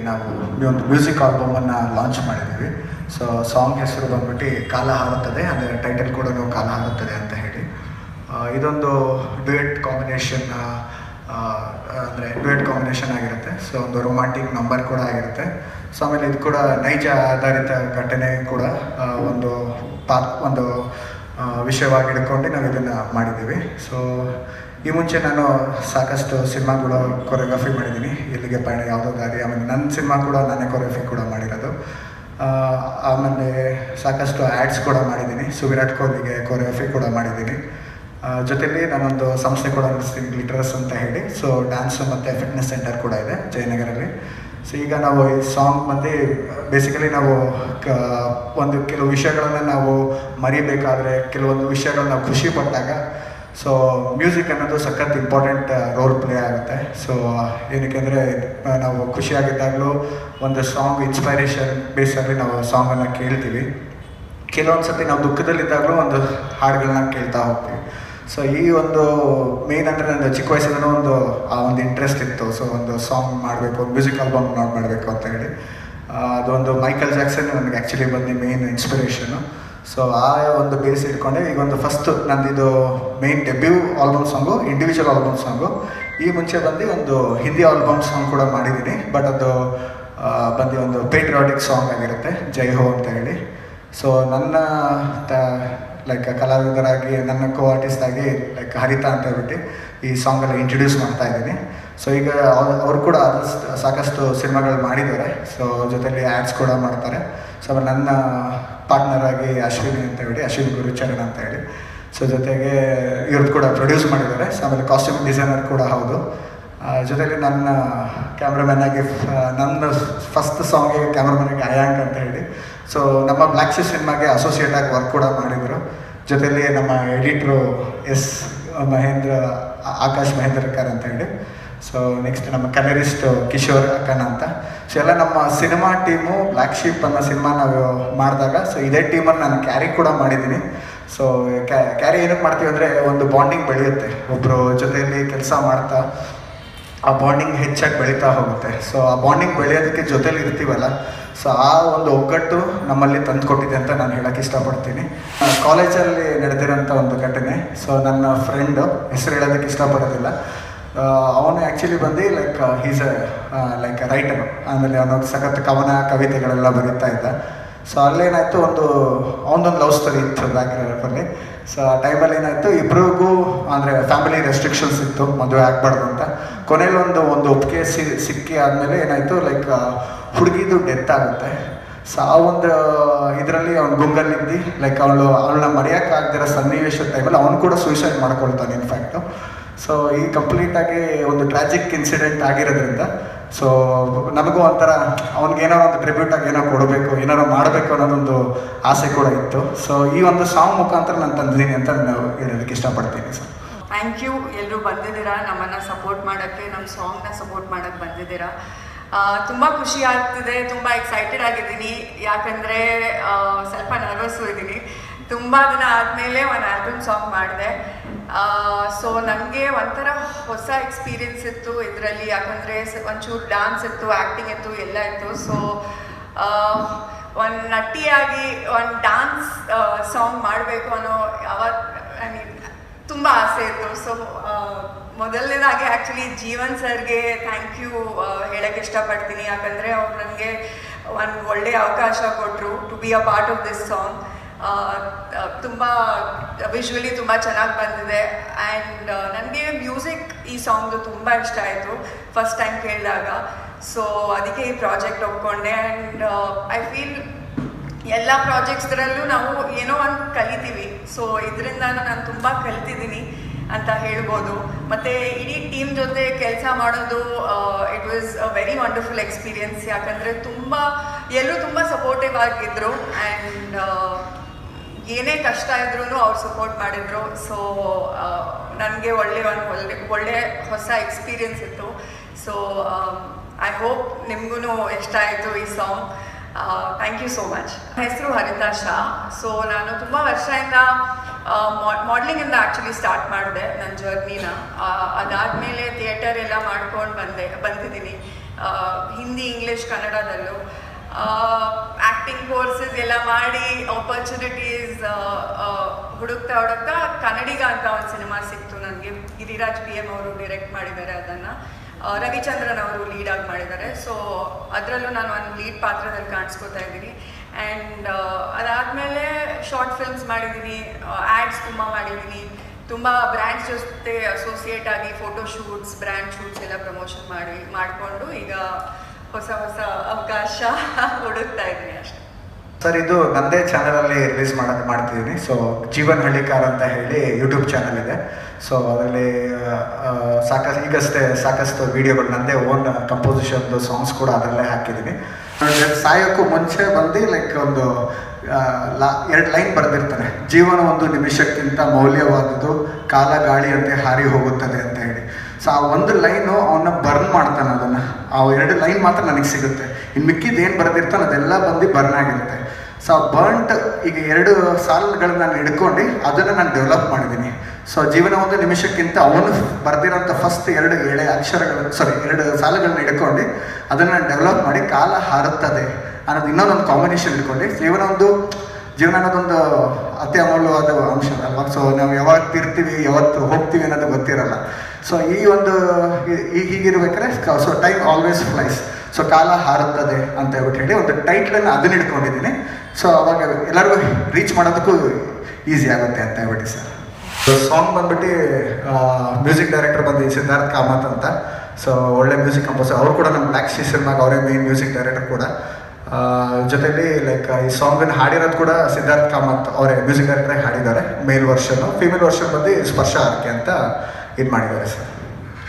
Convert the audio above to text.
ನಾವು ಒಂದು music ಆಲ್ಬಮನ್ನು launch ಮಾಡಿದ್ದೀವಿ. ಸೊ ಸಾಂಗ್ ಹೆಸರು ಬಂದ್ಬಿಟ್ಟು ಕಾಲ ಹಾರುತ್ತದೆ, ಅಂದರೆ ಟೈಟಲ್ ಕೂಡ ಕಾಲ ಹಾರುತ್ತದೆ ಅಂತ ಹೇಳಿ. ಇದೊಂದು ಡ್ಯುಯೆಟ್ ಕಾಂಬಿನೇಷನ್, ಅಂದರೆ ಡ್ಯುಯೆಟ್ ಕಾಂಬಿನೇಷನ್ ಆಗಿರುತ್ತೆ. ಸೊ ಒಂದು ರೊಮ್ಯಾಂಟಿಕ್ ನಂಬರ್ ಕೂಡ ಆಗಿರುತ್ತೆ. ಸೊ ಆಮೇಲೆ ಇದು ಕೂಡ ನೈಜ ಆಧಾರಿತ ಘಟನೆ ಕೂಡ ಒಂದು ವಿಷಯವಾಗಿ ಹಿಡ್ಕೊಂಡು ನಾವು ಇದನ್ನು ಮಾಡಿದ್ದೀವಿ. ಸೊ ಈ ಮುಂಚೆ ನಾನು ಸಾಕಷ್ಟು ಸಿನಿಮಾಗಳು ಕೊರಿಯೋಗ್ರಫಿ ಮಾಡಿದ್ದೀನಿ, ಇಲ್ಲಿಗೆ ಪಯಣ ಯಾವುದೋ ದಾರಿ, ಆಮೇಲೆ ನನ್ನ ಸಿನಿಮಾ ಕೂಡ ನಾನೇ ಕೊರಿಯೋಗ್ರಫಿ ಕೂಡ ಮಾಡಿರೋದು. ಆಮೇಲೆ ಸಾಕಷ್ಟು ಆ್ಯಡ್ಸ್ ಕೂಡ ಮಾಡಿದ್ದೀನಿ, ವಿರಾಟ್ ಕೊಹ್ಲಿಗೆ ಕೊರಿಯೋಗ್ರಫಿ ಕೂಡ ಮಾಡಿದ್ದೀನಿ. ಜೊತೆಯಲ್ಲಿ ನಾನೊಂದು ಸಂಸ್ಥೆ ಕೂಡ ನಡೆಸ್ತೀನಿ, ಗ್ಲಿಟರ್ಸ್ ಅಂತ ಹೇಳಿ. ಸೊ ಡ್ಯಾನ್ಸ್ ಮತ್ತು ಫಿಟ್ನೆಸ್ ಸೆಂಟರ್ ಕೂಡ ಇದೆ ಜಯನಗರಲ್ಲಿ. ಸೊ ಈಗ ನಾವು ಈ ಸಾಂಗ್ ಬಂದು ಬೇಸಿಕಲಿ ನಾವು ಒಂದು ಕೆಲವು ವಿಷಯಗಳನ್ನು ನಾವು ಮರಿಬೇಕಾದ್ರೆ, ಕೆಲವೊಂದು ವಿಷಯಗಳನ್ನ ನಾವು ಖುಷಿ ಪಟ್ಟಾಗ ಸೊ ಮ್ಯೂಸಿಕ್ ಅನ್ನೋದು ಸಖತ್ ಇಂಪಾರ್ಟೆಂಟ್ ರೋಲ್ ಪ್ಲೇ ಆಗುತ್ತೆ. ಸೊ ಏನಕ್ಕೆ ಅಂದರೆ ನಾವು ಖುಷಿಯಾಗಿದ್ದಾಗಲೂ ಒಂದು ಸಾಂಗ್ ಇನ್ಸ್ಪೈರೇಷನ್ ಬೇಸಲ್ಲಿ ನಾವು ಸಾಂಗನ್ನು ಕೇಳ್ತೀವಿ. ಕೆಲವೊಂದು ಸತಿ ನಾವು ದುಃಖದಲ್ಲಿದ್ದಾಗಲೂ ಒಂದು ಹಾಡುಗಳನ್ನ ಕೇಳ್ತಾ ಹೋಗ್ತೀವಿ. ಸೊ ಈ ಒಂದು ಮೇನ್ ಅಂದರೆ ನನ್ನ ಚಿಕ್ಕ ವಯಸ್ಸಿಂದನೂ ಒಂದು ಇಂಟ್ರೆಸ್ಟ್ ಇತ್ತು. ಸೊ ಒಂದು ಸಾಂಗ್ ಮಾಡಬೇಕು, ಒಂದು ಮ್ಯೂಸಿಕ್ ಆಲ್ಬಮ್ ಮಾಡಬೇಕು ಅಂತ ಹೇಳಿ. ಅದೊಂದು ಮೈಕಲ್ ಜಾಕ್ಸನ್ ನನಗೆ ಆ್ಯಕ್ಚುಲಿ ಬಂದು ಮೇನ್ ಇನ್ಸ್ಪಿರೇಷನು. ಸೊ ಆ ಒಂದು ಬೇಸ್ ಇಟ್ಕೊಂಡೆ ಈಗ ಒಂದು ಫಸ್ಟು ನಂದಿದು main debut album song, individual album song. ಈ ಮುಂಚೆ ಬಂದು ಒಂದು ಹಿಂದಿ ಆಲ್ಬಮ್ ಸಾಂಗ್ ಕೂಡ ಮಾಡಿದ್ದೀನಿ, ಬಟ್ ಅದು ಬಂದು ಒಂದು ಪೇಟ್ರಿಯಾಟಿಕ್ ಸಾಂಗ್ ಆಗಿರುತ್ತೆ, ಜೈ ಹೋ ಅಂತ ಹೇಳಿ. ಸೊ ನನ್ನ ಲೈಕ್ ಕಲಾವಿದರಾಗಿ, ನನ್ನ ಕೋ ಆರ್ಟಿಸ್ಟ್ ಆಗಿ ಲೈಕ್ ಹರಿತಾ ಅಂತ ಹೇಳ್ಬಿಟ್ಟು ಈ ಸಾಂಗೆಲ್ಲ ಇಂಟ್ರಡ್ಯೂಸ್ ಮಾಡ್ತಾ ಇದ್ದೀನಿ. ಸೊ ಈಗ ಅವರು ಕೂಡ ಸಾಕಷ್ಟು ಸಿನಿಮಾಗಳು ಮಾಡಿದ್ದಾರೆ. ಸೊ ಜೊತೆಲಿ ಆ್ಯಡ್ಸ್ ಕೂಡ ಮಾಡ್ತಾರೆ. ಸೊ ನನ್ನ ಪಾರ್ಟ್ನರ್ ಆಗಿ ಅಶ್ವಿನಿ ಅಂತ ಹೇಳಿ, ಅಶ್ವಿನಿ ಗುರುಚರಣ್ ಅಂತ ಹೇಳಿ. ಸೊ ಜೊತೆಗೆ ಇವ್ರದ್ದು ಕೂಡ ಪ್ರೊಡ್ಯೂಸ್ ಮಾಡಿದ್ದಾರೆ. ಸೊ ಆಮೇಲೆ ಕಾಸ್ಟ್ಯೂಮ್ ಡಿಸೈನರ್ ಕೂಡ ಹೌದು. ಜೊತೆಲಿ ನನ್ನ ಕ್ಯಾಮ್ರಾಮನ್ ಆಗಿ ನನ್ನ ಫಸ್ಟ್ ಸಾಂಗಿಗೆ ಕ್ಯಾಮ್ರಾಮನ್ ಆಗಿ ಅಯಾಂಕ್ ಅಂತ ಹೇಳಿ. ಸೊ ನಮ್ಮ ಬ್ಲ್ಯಾಕ್ ಶಿಪ್ ಸಿನಿಮಾಗೆ ಅಸೋಸಿಯೇಟ್ ಆಗಿ ವರ್ಕ್ ಕೂಡ ಮಾಡಿದರು. ಜೊತೆಲಿ ನಮ್ಮ ಎಡಿಟ್ರು ಆಕಾಶ್ ಮಹೇಂದ್ರಕರ್ ಅಂತ ಹೇಳಿ. ಸೊ ನೆಕ್ಸ್ಟ್ ನಮ್ಮ ಕಲರಿಸ್ಟ್ ಕಿಶೋರ್ ಅಕ್ಕನ ಅಂತ. ಸೊ ಎಲ್ಲ ನಮ್ಮ ಸಿನಿಮಾ ಟೀಮು ಬ್ಲ್ಯಾಕ್ ಶಿಪ್ ಅನ್ನೋ ಸಿನಿಮಾ ನಾವು ಮಾಡಿದಾಗ ಸೊ ಇದೇ ಟೀಮನ್ನು ನಾನು ಕ್ಯಾರಿ ಕೂಡ ಮಾಡಿದ್ದೀನಿ. ಸೊ ಕ್ಯಾರಿ ಏನಕ್ಕೆ ಮಾಡ್ತೀವಿ ಅಂದರೆ ಒಂದು ಬಾಂಡಿಂಗ್ ಬೆಳೆಯುತ್ತೆ, ಒಬ್ಬರು ಜೊತೆಯಲ್ಲಿ ಕೆಲಸ ಮಾಡ್ತಾ ಆ ಬಾಂಡಿಂಗ್ ಹೆಚ್ಚಾಗಿ ಬೆಳೀತಾ ಹೋಗುತ್ತೆ. ಸೊ ಆ ಬಾಂಡಿಂಗ್ ಬೆಳೆಯೋದಕ್ಕೆ ಜೊತೇಲಿ ಇರ್ತೀವಲ್ಲ, ಸೊ ಆ ಒಂದು ಒಗ್ಗಟ್ಟು ನಮ್ಮಲ್ಲಿ ತಂದು ಕೊಟ್ಟಿದೆ ಅಂತ ನಾನು ಹೇಳೋಕ್ಕೆ ಇಷ್ಟಪಡ್ತೀನಿ. ಕಾಲೇಜಲ್ಲಿ ನಡೆದಿರೋಂಥ ಒಂದು ಘಟನೆ. ಸೊ ನನ್ನ ಫ್ರೆಂಡು, ಹೆಸರು ಹೇಳೋದಕ್ಕೆ ಇಷ್ಟಪಡೋದಿಲ್ಲ, ಅವನು ಆ್ಯಕ್ಚುಲಿ ಬಂದು ಲೈಕ್ ರೈಟರು. ಆಮೇಲೆ ಅವನು ಸಖತ್ ಕವಿತೆಗಳೆಲ್ಲ ಬರೀತಾ ಇದ್ದ. ಸೊ ಅಲ್ಲೇನಾಯಿತು, ಅವನದೊಂದು ಲವ್ ಸ್ಟೋರಿ ಇತ್ತು ಬ್ಯಾಕ್ ಲೈಫಲ್ಲಿ. ಸೊ ಆ ಟೈಮಲ್ಲಿ ಏನಾಯಿತು, ಇಬ್ಬರಿಗೂ ಅಂದರೆ ಫ್ಯಾಮಿಲಿ ರೆಸ್ಟ್ರಿಕ್ಷನ್ಸ್ ಇತ್ತು, ಮದುವೆ ಆಗಬಾರ್ದು ಅಂತ. ಕೊನೆಯಲ್ಲಿ ಒಂದು ಒಪ್ಪಿಗೆ ಸಿಕ್ಕಿ ಆದಮೇಲೆ ಏನಾಯಿತು, ಲೈಕ್ ಹುಡುಗಿದು ಡೆತ್ ಆಗುತ್ತೆ. ಸೊ ಆ ಒಂದು ಇದರಲ್ಲಿ ಅವ್ನು ಗುಂಗಲ್ಲಿದ್ದು ಲೈಕ್ ಅವಳನ್ನ ಮರೆಯೋಕ್ಕಾಗದಿರೋ ಸನ್ನಿವೇಶದ ಟೈಮಲ್ಲಿ ಅವನು ಕೂಡ ಸೂಸೈಡ್ ಮಾಡ್ಕೊಳ್ತಾನೆ ಇನ್ಫ್ಯಾಕ್ಟು. ಸೊ ಈ ಕಂಪ್ಲೀಟಾಗಿ ಒಂದು ಟ್ರಾಜಿಕ್ ಇನ್ಸಿಡೆಂಟ್ ಆಗಿರೋದ್ರಿಂದ ಸೊ ನಮಗೂ ಒಂಥರ ಅವ್ನಿಗೇನೋ ಒಂದು ಟ್ರಿಬ್ಯೂಟಾಗಿ ಏನೋ ಕೊಡಬೇಕು, ಏನಾರೋ ಮಾಡಬೇಕು ಅನ್ನೋದೊಂದು ಆಸೆ ಕೂಡ ಇತ್ತು. ಸೊ ಈ ಒಂದು ಸಾಂಗ್ ಮುಖಾಂತರ ನಾನು ತಂದಿದ್ದೀನಿ ಅಂತ ನಾವು ಹೇಳೋದಕ್ಕೆ ಇಷ್ಟಪಡ್ತೀನಿ ಸರ್. Thank you. ಎಲ್ಲರೂ ಬಂದಿದ್ದೀರಾ ನಮ್ಮನ್ನು ಸಪೋರ್ಟ್ ಮಾಡೋಕ್ಕೆ, ನಮ್ಮ ಸಾಂಗ್ನ ಸಪೋರ್ಟ್ ಮಾಡೋಕ್ಕೆ ಬಂದಿದ್ದೀರಾ. ತುಂಬ ಖುಷಿ ಆಗ್ತಿದೆ, ತುಂಬ ಎಕ್ಸೈಟೆಡ್ ಆಗಿದ್ದೀನಿ. ಯಾಕಂದರೆ ಸ್ವಲ್ಪ ನರ್ವಸ್ಸು ಇದ್ದೀನಿ. ತುಂಬ ದಿನ ಆದಮೇಲೆ ಒಂದು ಆಲ್ಬಮ್ ಸಾಂಗ್ ಮಾಡಿದೆ. ಸೊ ನನಗೆ ಒಂಥರ ಹೊಸ ಎಕ್ಸ್ಪೀರಿಯನ್ಸ್ ಇತ್ತು ಇದರಲ್ಲಿ. ಯಾಕಂದರೆ ಒಂಚೂರು ಡ್ಯಾನ್ಸ್ ಇತ್ತು, ಆ್ಯಕ್ಟಿಂಗ್ ಇತ್ತು, ಎಲ್ಲ ಇತ್ತು. ಸೊ ಒಂದು ನಟಿಯಾಗಿ ಒಂದು ಡ್ಯಾನ್ಸ್ ಸಾಂಗ್ ಮಾಡಬೇಕು ಅನ್ನೋ ತುಂಬ ಆಸೆ ಇತ್ತು. ಸೊ ಮೊದಲನೇದಾಗಿ ಆ್ಯಕ್ಚುಲಿ ಜೀವನ್ ಸರ್ಗೆ ಥ್ಯಾಂಕ್ ಯು ಹೇಳೋಕ್ಕೆ ಇಷ್ಟಪಡ್ತೀನಿ. ಯಾಕಂದರೆ ಅವ್ರು ನನಗೆ ಒಂದು ಒಳ್ಳೆಯ ಅವಕಾಶ ಕೊಟ್ಟರು to be a part of this song. ತುಂಬ ವಿಜುವಲಿ ತುಂಬ ಚೆನ್ನಾಗಿ ಬಂದಿದೆ. ಆ್ಯಂಡ್ ನನಗೆ ಮ್ಯೂಸಿಕ್ ಈ ಸಾಂಗ್ದು ತುಂಬ ಇಷ್ಟ ಆಯಿತು ಫಸ್ಟ್ ಟೈಮ್ ಕೇಳಿದಾಗ. ಸೊ ಅದಕ್ಕೆ ಈ ಪ್ರಾಜೆಕ್ಟ್ ಒಪ್ಕೊಂಡೆ. ಆ್ಯಂಡ್ ಐ ಫೀಲ್ ಎಲ್ಲ ಪ್ರಾಜೆಕ್ಟ್ಸ್ಗಳಲ್ಲೂ ನಾವು ಏನೋ ಒಂದು ಕಲಿತೀವಿ. ಸೊ ಇದರಿಂದ ನಾನು ತುಂಬ ಕಲಿತಿದ್ದೀನಿ ಅಂತ ಹೇಳ್ಬೋದು. ಮತ್ತು ಇಡೀ ಟೀಮ್ ಜೊತೆ ಕೆಲಸ ಮಾಡೋದು it was a very wonderful experience. ಯಾಕಂದರೆ ಎಲ್ಲರೂ ತುಂಬ ಸಪೋರ್ಟಿವ್ ಆಗಿದ್ದರು. ಆ್ಯಂಡ್ ಏನೇ ಕಷ್ಟ ಇದ್ರೂ ಅವ್ರು ಸಪೋರ್ಟ್ ಮಾಡಿದರು. ಸೊ ನನಗೆ ಒಳ್ಳೆ ಹೊಸ ಎಕ್ಸ್ಪೀರಿಯನ್ಸ್ ಇತ್ತು. ಸೊ ಐ ಹೋಪ್ ನಿಮಗೂ ಇಷ್ಟ ಆಯಿತು ಈ song. Thank you so much. ಹೆಸರು ಹರಿತಾ ಶಾ. ಸೊ ನಾನು ತುಂಬ ವರ್ಷದಿಂದ ಮಾಡಲಿಂಗಿಂದ ಆ್ಯಕ್ಚುಲಿ ಸ್ಟಾರ್ಟ್ ಮಾಡಿದೆ ನನ್ನ ಜರ್ನಿನ. ಅದಾದಮೇಲೆ ಥಿಯೇಟರ್ ಎಲ್ಲ ಮಾಡ್ಕೊಂಡು ಬಂದಿದ್ದೀನಿ. ಹಿಂದಿ ಇಂಗ್ಲೀಷ್ ಕನ್ನಡದಲ್ಲೂ ಆ್ಯಕ್ಟಿಂಗ್ ಕೋರ್ಸಸ್ ಎಲ್ಲ ಮಾಡಿ ಆಪರ್ಚುನಿಟೀಸ್ ಹುಡುಕ್ತಾ ಕನ್ನಡಿಗ ಅಂತ ಒಂದು ಸಿನಿಮಾ ಸಿಕ್ತು ನನಗೆ. ಗಿರಿರಾಜ್ PM ಅವರು ಡೈರೆಕ್ಟ್ ಮಾಡಿದ್ದಾರೆ ಅದನ್ನು, ರವಿಚಂದ್ರನ್ ಅವರು ಲೀಡಾಗಿ ಮಾಡಿದ್ದಾರೆ. ಸೊ ಅದರಲ್ಲೂ ನಾನು ಒಂದು ಲೀಡ್ ಪಾತ್ರದಲ್ಲಿ ಕಾಣಿಸ್ಕೋತಾ ಇದ್ದೀನಿ. ಆ್ಯಂಡ್ ಅದಾದಮೇಲೆ ಶಾರ್ಟ್ ಫಿಲ್ಮ್ಸ್ ಮಾಡಿದ್ದೀನಿ, ಆ್ಯಡ್ಸ್ ತುಂಬ ಮಾಡಿದ್ದೀನಿ, ತುಂಬ ಬ್ರ್ಯಾಂಡ್ಸ್ ಜೊತೆ ಅಸೋಸಿಯೇಟ್ ಆಗಿ ಫೋಟೋ ಶೂಟ್ಸ್, ಬ್ರ್ಯಾಂಡ್ ಶೂಟ್ಸ್ ಎಲ್ಲ ಪ್ರಮೋಷನ್ ಮಾಡಿಕೊಂಡು ಈಗ ಹೊಸ ಅವಕಾಶ ಹುಡುಕ್ತಾ ಇದ್ದೀನಿ ಅಷ್ಟೇ. ಸರ್, ಇದು ನನ್ನದೇ ಚಾನಲಲ್ಲಿ ರಿಲೀಸ್ ಮಾಡ್ತಿದ್ದೀನಿ. ಸೊ ಜೀವನ್ ಹಳ್ಳಿಕಾರ್ ಅಂತ ಹೇಳಿ ಯೂಟ್ಯೂಬ್ ಚಾನಲ್ ಇದೆ. ಸೊ ಅದರಲ್ಲಿ ಸಾಕಷ್ಟು ವೀಡಿಯೋಗಳು, ನನ್ನದೇ ಓನ್ ಕಂಪೋಸಿಷನ್ದು ಸಾಂಗ್ಸ್ ಕೂಡ ಅದರಲ್ಲೇ ಹಾಕಿದ್ದೀನಿ. ಸಾಯೋಕ್ಕೂ ಮುಂಚೆ ಬಂದು ಲೈಕ್ ಒಂದು 2 ಲೈನ್ ಬರೆದಿರ್ತಾರೆ. ಜೀವನ ಒಂದು ನಿಮಿಷಕ್ಕಿಂತ ಮೌಲ್ಯವಾದದ್ದು, ಕಾಲ ಗಾಳಿಯಂತೆ ಹಾರಿ ಹೋಗುತ್ತದೆ ಅಂತ ಹೇಳಿ. ಸೊ ಆ ಒಂದು ಲೈನು ಅವನ್ನ ಬರ್ನ್ ಮಾಡ್ತಾನೆ, ಅದನ್ನು ಆ 2 ಲೈನ್ ಮಾತ್ರ ನನಗೆ ಸಿಗುತ್ತೆ. ಇನ್ನು ಮಿಕ್ಕಿದ್ದು ಏನು ಬರೆದಿರ್ತಾನೆ ಅದೆಲ್ಲ ಬಂದು ಬರ್ನ್ ಆಗಿರುತ್ತೆ. ಸೊ ಬರ್ಂಟ್ ಈಗ 2 ಸಾಲುಗಳನ್ನ ನಾನು ಹಿಡ್ಕೊಂಡು ಅದನ್ನು ನಾನು ಡೆವಲಪ್ ಮಾಡಿದ್ದೀನಿ. ಸೊ ಜೀವನ ಒಂದು ನಿಮಿಷಕ್ಕಿಂತ ಅವನು ಬರೆದಿರೋಂಥ ಫಸ್ಟ್ 2 ಸಾಲುಗಳನ್ನ ಹಿಡ್ಕೊಂಡು ಅದನ್ನು ನಾನು ಡೆವಲಪ್ ಮಾಡಿ ಕಾಲ ಹಾರುತ್ತದೆ ಅನ್ನೋದು ಇನ್ನೊಂದೊಂದು ಕಾಂಬಿನೇಷನ್ ಇಟ್ಕೊಂಡು, ಜೀವನ ಅನ್ನೋದೊಂದು ಅತಿ ಅಮೂಲ್ಯವಾದ ಅಂಶ ಅಲ್ವಾ. ಸೊ ನಾವು ಯಾವತ್ತು ಇರ್ತೀವಿ, ಯಾವತ್ತು ಹೋಗ್ತೀವಿ ಅನ್ನೋದು ಗೊತ್ತಿರಲ್ಲ. ಸೊ ಈ ಒಂದು ಹೀಗಿರ್ಬೇಕಾದ್ರೆ so time always flies, so ಕಾಲ ಹಾರುತ್ತದೆ ಅಂತ ಹೇಳಿ ಒಂದು ಟೈಟ್ಲನ್ನು ಅದನ್ನ ಇಟ್ಕೊಂಡಿದ್ದೀನಿ. ಸೊ ಅವಾಗ ಎಲ್ಲರಿಗೂ ರೀಚ್ ಮಾಡೋದಕ್ಕೂ ಈಸಿ ಆಗುತ್ತೆ ಅಂತ ಹೇಳ್ಬಿಟ್ಟು ಸರ್. ಸೊ ಸಾಂಗ್ ಬಂದ್ಬಿಟ್ಟು ಮ್ಯೂಸಿಕ್ ಡೈರೆಕ್ಟರ್ ಬಂದು ಸಿದ್ಧಾರ್ಥ್ ಕಾಮತ್ ಅಂತ. ಸೊ ಒಳ್ಳೆ ಮ್ಯೂಸಿಕ್ ಕಂಪೋಸರ್, ಅವರು ಕೂಡ ನಮ್ಮ ಬ್ಲ್ಯಾಕ್ ಶೀ ಸಿನಿಮಾಗೆ ಅವರೇ ಮೇನ್ ಮ್ಯೂಸಿಕ್ ಡೈರೆಕ್ಟರ್ ಕೂಡ. ಜೊತೆಲಿ ಲೈಕ್ ಈ ಸಾಂಗನ್ನು ಹಾಡಿರೋದು ಕೂಡ ಸಿದ್ಧಾರ್ಥ್ ಕಾಮತ್ ಅವರೇ ಮ್ಯೂಸಿಕ್ ಡೈರೆಕ್ಟ್ರಾಗಿ ಹಾಡಿದ್ದಾರೆ. ಮೇಲ್ ವರ್ಷನ್ನು, ಫೀಮೇಲ್ ವರ್ಷನ್ ಬಂದು ಸ್ಪರ್ಶ ಆರ್ಕೆ ಅಂತ ಇದು ಮಾಡಿದ್ದಾರೆ ಸರ್.